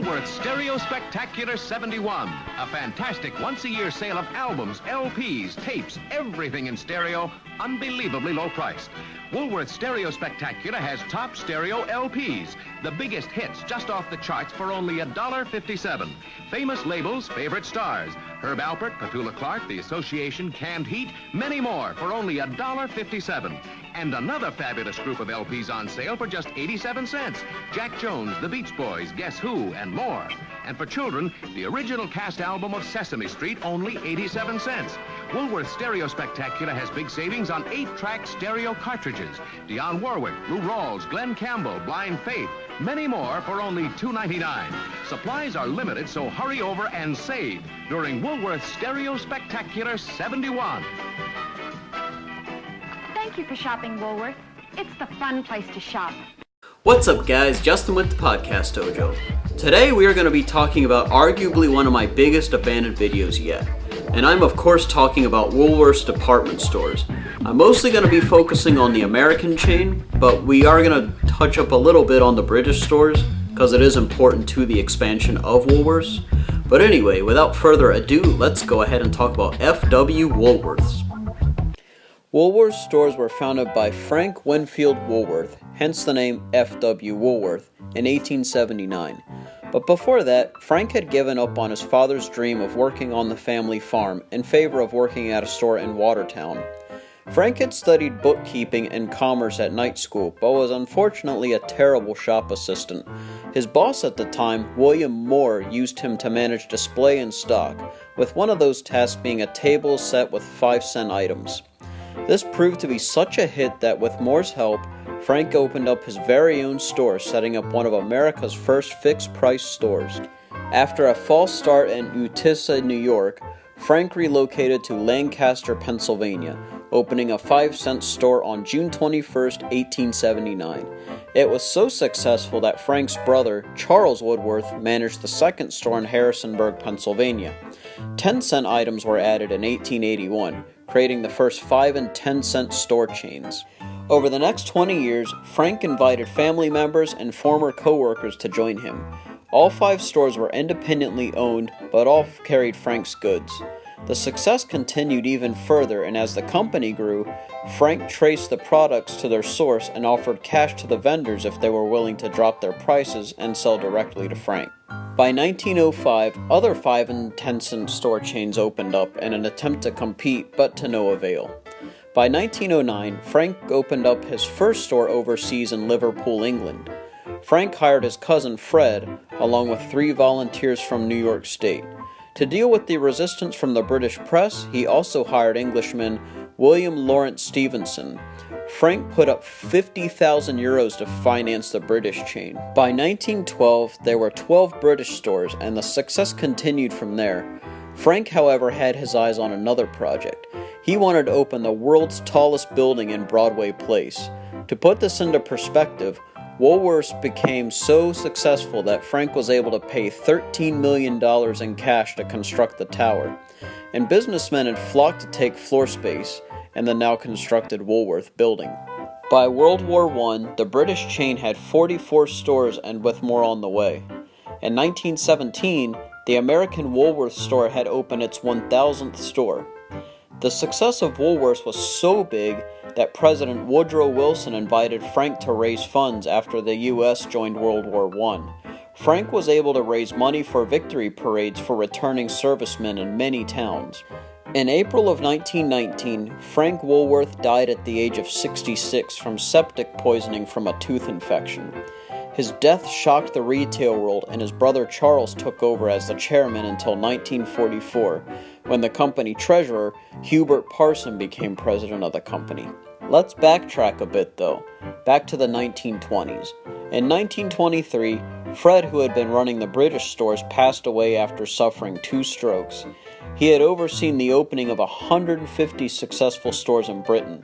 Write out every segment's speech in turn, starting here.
Woolworth Stereo Spectacular 71, a fantastic once-a-year sale of albums, LPs, tapes, everything in stereo, unbelievably low priced. Woolworth Stereo Spectacular has top stereo LPs, the biggest hits just off the charts for only $1.57. Famous labels, favorite stars, Herb Alpert, Petula Clark, The Association, Canned Heat, many more for only $1.57. And another fabulous group of LPs on sale for just 87 cents. Jack Jones, The Beach Boys, Guess Who, and more. And for children, the original cast album of Sesame Street, only 87 cents. Woolworth Stereo Spectacular has big savings on 8-track stereo cartridges. Dionne Warwick, Lou Rawls, Glenn Campbell, Blind Faith, many more for only $2.99. Supplies are limited, so hurry over and save during Woolworth Stereo Spectacular 71. Thank you for shopping, Woolworth. It's the fun place to shop. What's up, guys? Justin with the Podcast Dojo. Today we are going to be talking about arguably one of my biggest abandoned videos yet. And I'm of course talking about Woolworth's department stores. I'm mostly going to be focusing on the American chain, but we are going to touch up a little bit on the British stores because it is important to the expansion of Woolworths. But anyway, without further ado, let's go ahead and talk about F.W. Woolworths. Woolworth stores were founded by Frank Winfield Woolworth, hence the name F.W. Woolworth, in 1879. But before that, Frank had given up on his father's dream of working on the family farm in favor of working at a store in Watertown. Frank had studied bookkeeping and commerce at night school, but was unfortunately a terrible shop assistant. His boss at the time, William Moore, used him to manage display and stock, with one of those tasks being a table set with 5-cent items. This proved to be such a hit that with Moore's help, Frank opened up his very own store, setting up one of America's first fixed-price stores. After a false start in Utica, New York, Frank relocated to Lancaster, Pennsylvania, opening a 5-cent store on June 21, 1879. It was so successful that Frank's brother, Charles Woodworth, managed the second store in Harrisonburg, Pennsylvania. 10-cent items were added in 1881, creating the first 5- and 10-cent store chains. Over the next 20 years, Frank invited family members and former co-workers to join him. All 5 stores were independently owned, but all carried Frank's goods. The success continued even further, and as the company grew, Frank traced the products to their source and offered cash to the vendors if they were willing to drop their prices and sell directly to Frank. By 1905, other 5- and 10-cent store chains opened up in an attempt to compete, but to no avail. By 1909, Frank opened up his first store overseas in Liverpool, England. Frank hired his cousin Fred, along with 3 volunteers from New York State. To deal with the resistance from the British press, he also hired Englishman William Lawrence Stevenson. Frank put up 50,000 euros to finance the British chain. By 1912, there were 12 British stores, and the success continued from there. Frank, however, had his eyes on another project. He wanted to open the world's tallest building in Broadway Place. To put this into perspective, Woolworths became so successful that Frank was able to pay $13 million in cash to construct the tower, and businessmen had flocked to take floor space in the now constructed Woolworth building. By World War I, the British chain had 44 stores and with more on the way. In 1917, the American Woolworth store had opened its 1,000th store. The success of Woolworths was so big that President Woodrow Wilson invited Frank to raise funds after the U.S. joined World War I. Frank was able to raise money for victory parades for returning servicemen in many towns. In April of 1919, Frank Woolworth died at the age of 66 from septic poisoning from a tooth infection. His death shocked the retail world, and his brother Charles took over as the chairman until 1944, when the company treasurer, Hubert Parson, became president of the company. Let's backtrack a bit though, back to the 1920s. In 1923, Fred, who had been running the British stores, passed away after suffering 2 strokes. He had overseen the opening of 150 successful stores in Britain.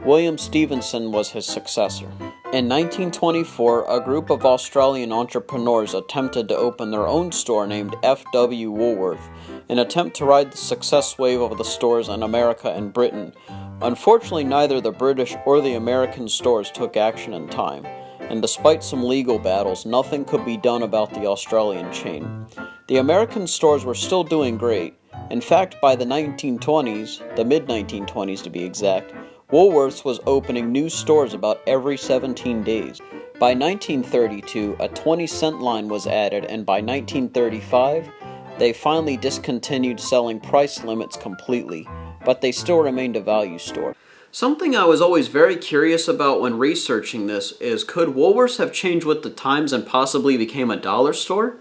William Stevenson was his successor. In 1924, a group of Australian entrepreneurs attempted to open their own store named F.W. Woolworth, in an attempt to ride the success wave of the stores in America and Britain. Unfortunately, neither the British or the American stores took action in time. and despite some legal battles, nothing could be done about the Australian chain. The American stores were still doing great. In fact, by the 1920s, the mid-1920s to be exact, Woolworths was opening new stores about every 17 days. By 1932, a 20-cent line was added, and by 1935, they finally discontinued selling price limits completely, but they still remained a value store. Something I was always very curious about when researching this is, could Woolworths have changed with the times and possibly became a dollar store?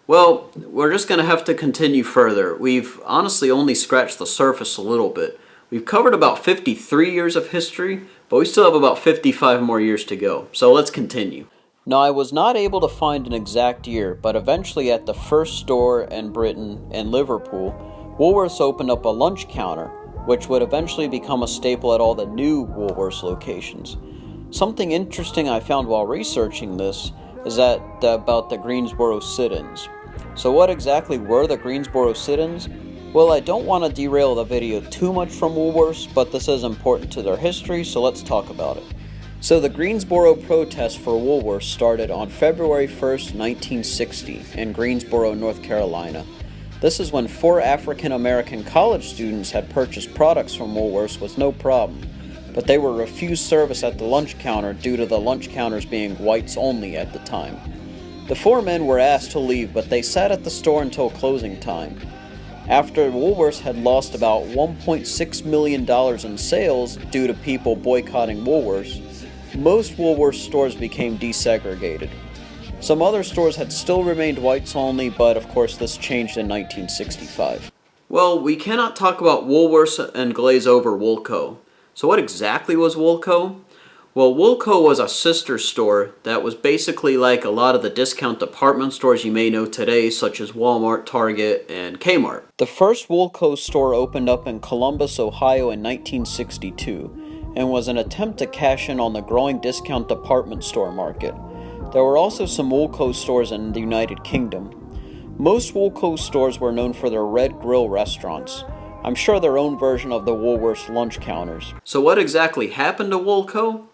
Well, we're just going to have to continue further. We've honestly only scratched the surface a little bit. We've covered about 53 years of history, but we still have about 55 more years to go. So let's continue. Now, I was not able to find an exact year, but eventually at the first store in Britain, in Liverpool, Woolworths opened up a lunch counter, which would eventually become a staple at all the new Woolworths locations. Something interesting I found while researching this is about the Greensboro sit-ins. So what exactly were the Greensboro sit-ins? Well, I don't want to derail the video too much from Woolworths, but this is important to their history, so let's talk about it. So the Greensboro protest for Woolworths started on February 1st, 1960 in Greensboro, North Carolina. This is when 4 African American college students had purchased products from Woolworths with no problem, but they were refused service at the lunch counter due to the lunch counters being whites only at the time. The 4 men were asked to leave, but they sat at the store until closing time. After Woolworths had lost about $1.6 million in sales due to people boycotting Woolworths, most Woolworths stores became desegregated. Some other stores had still remained whites only, but of course this changed in 1965. Well, we cannot talk about Woolworths and glaze over Woolco. So what exactly was Woolco? Well, Woolco was a sister store that was basically like a lot of the discount department stores you may know today, such as Walmart, Target, and Kmart. The first Woolco store opened up in Columbus, Ohio in 1962, and was an attempt to cash in on the growing discount department store market. There were also some Woolco stores in the United Kingdom. Most Woolco stores were known for their Red Grill restaurants. I'm sure their own version of the Woolworths lunch counters. So what exactly happened to Woolco?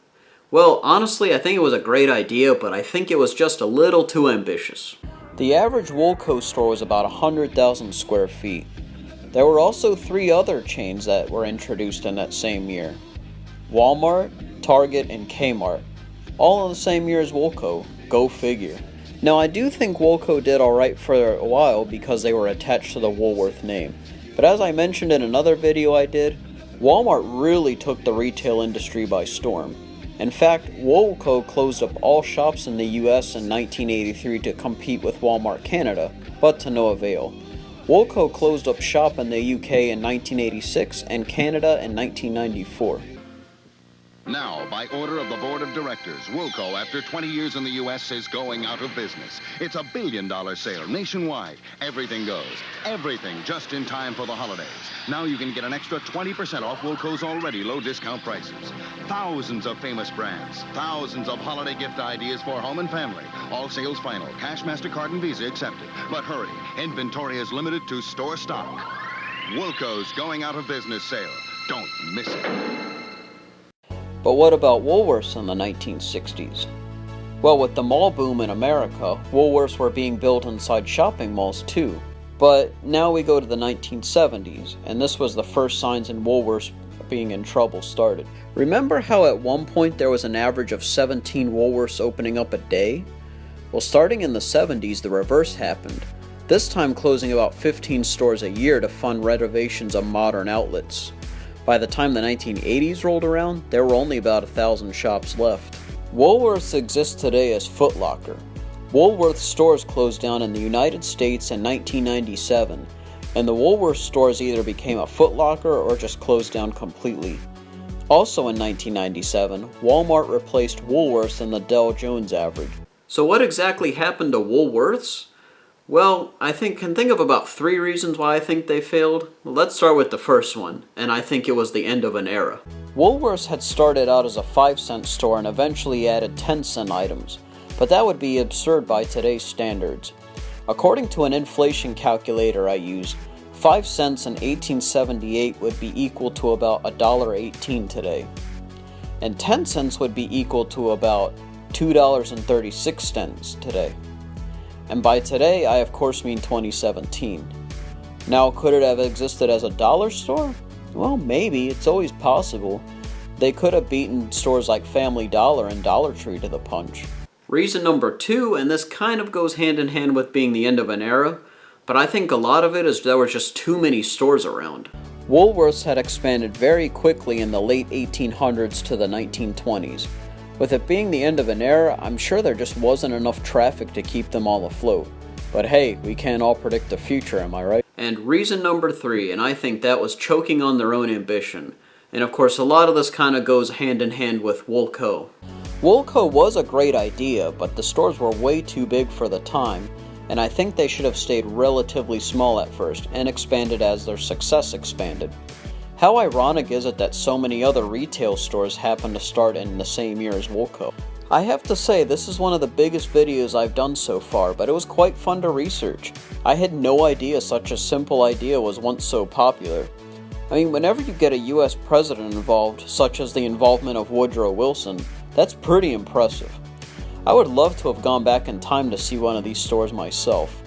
Well, honestly, I think it was a great idea, but I think it was just a little too ambitious. The average Woolco store was about 100,000 square feet. There were also 3 other chains that were introduced in that same year: Walmart, Target, and Kmart, all in the same year as Woolco. Go figure. Now, I do think Woolco did alright for a while because they were attached to the Woolworth name. But as I mentioned in another video I did, Walmart really took the retail industry by storm. In fact, Woolco closed up all shops in the US in 1983 to compete with Walmart Canada, but to no avail. Woolco closed up shop in the UK in 1986 and Canada in 1994. Now, by order of the board of directors, Woolco, after 20 years in the U.S., is going out of business. It's a billion-dollar sale nationwide. Everything goes. Everything just in time for the holidays. Now you can get an extra 20% off Woolco's already low discount prices. Thousands of famous brands. Thousands of holiday gift ideas for home and family. All sales final. Cash, MasterCard, and Visa accepted. But hurry. Inventory is limited to store stock. Woolco's going out of business sale. Don't miss it. But what about Woolworths in the 1960s? Well, with the mall boom in America, Woolworths were being built inside shopping malls too. But now we go to the 1970s, and this was the first signs in Woolworths being in trouble started. Remember how at one point there was an average of 17 Woolworths opening up a day? Well, starting in the 70s, the reverse happened. This time closing about 15 stores a year to fund renovations of modern outlets. By the time the 1980s rolled around, there were only about 1,000 shops left. Woolworths exists today as Foot Locker. Woolworths stores closed down in the United States in 1997, and the Woolworths stores either became a Foot Locker or just closed down completely. Also in 1997, Walmart replaced Woolworths in the Dow Jones average. So what exactly happened to Woolworths? Well, I can think of about 3 reasons why I think they failed. Well, let's start with the first one, and I think it was the end of an era. Woolworths had started out as a 5-cent store and eventually added 10-cent items, but that would be absurd by today's standards. According to an inflation calculator I used, 5 cents in 1878 would be equal to about $1.18 today, and 10 cents would be equal to about $2.36 today. And by today, I of course mean 2017. Now, could it have existed as a dollar store? Well, maybe. It's always possible. They could have beaten stores like Family Dollar and Dollar Tree to the punch. Reason number 2, and this kind of goes hand in hand with being the end of an era, but I think a lot of it is there were just too many stores around. Woolworths had expanded very quickly in the late 1800s to the 1920s. With it being the end of an era, I'm sure there just wasn't enough traffic to keep them all afloat. But hey, we can't all predict the future, am I right? And reason number 3, and I think that was choking on their own ambition. And of course, a lot of this kind of goes hand in hand with Woolco. Woolco was a great idea, but the stores were way too big for the time, and I think they should have stayed relatively small at first and expanded as their success expanded. How ironic is it that so many other retail stores happen to start in the same year as Woolco? I have to say, this is one of the biggest videos I've done so far, but it was quite fun to research. I had no idea such a simple idea was once so popular. I mean, whenever you get a US president involved, such as the involvement of Woodrow Wilson, that's pretty impressive. I would love to have gone back in time to see one of these stores myself.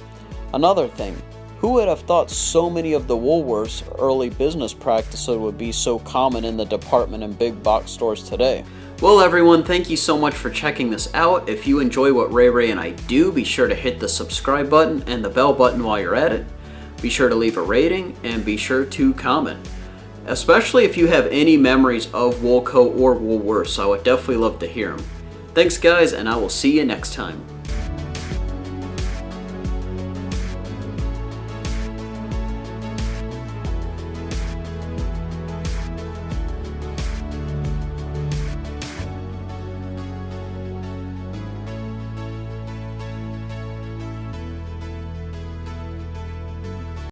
Another thing, who would have thought so many of the Woolworths' early business practices would be so common in the department and big box stores today? Well everyone, thank you so much for checking this out. If you enjoy what Ray and I do, be sure to hit the subscribe button and the bell button while you're at it. Be sure to leave a rating and be sure to comment. Especially if you have any memories of Woolco or Woolworths, I would definitely love to hear them. Thanks guys, and I will see you next time.